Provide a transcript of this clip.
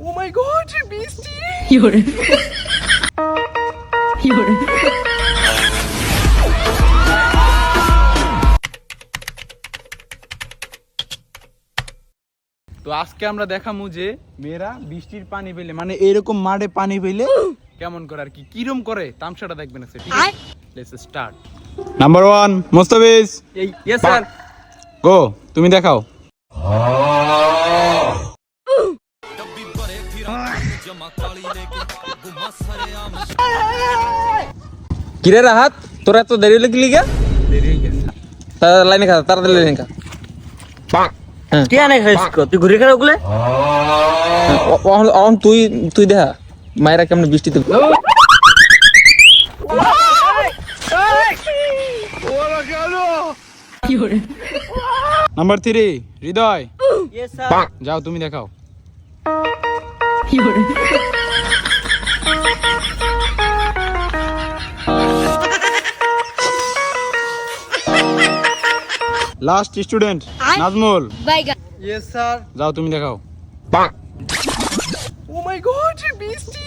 ও মাই god, বৃষ্টি! তো আজকে আমরা দেখামু যে মেয়েরা বৃষ্টির পানি পেলে, মানে এরকম মাঠে পানি পেলে কেমন করে আর কি কিরম করে তামসাটা দেখবেন আছে। ঠিক আছে, let's start. Number 1 Mostafiz. Yes sir. Go, তুমি দেখাও। কিরে রাহাত, তোরা এত দেরি হলে কি লিগা? দেরি হয়ে গেছে। লাইনে খা, তাড়াতাড়ি লাইনে খা। কি আনে খাইছ তুই ঘুরে খেলা ওগুলো? তুই দেখা মায়েরা কেমন বৃষ্টিতে। নাম্বার 3 হৃদয়। Yes sir. যাও, তুমি দেখাও। Last student Nazmul. Yes sir. যাও, তুমি দেখাও। ও মাই গড, বৃষ্টি!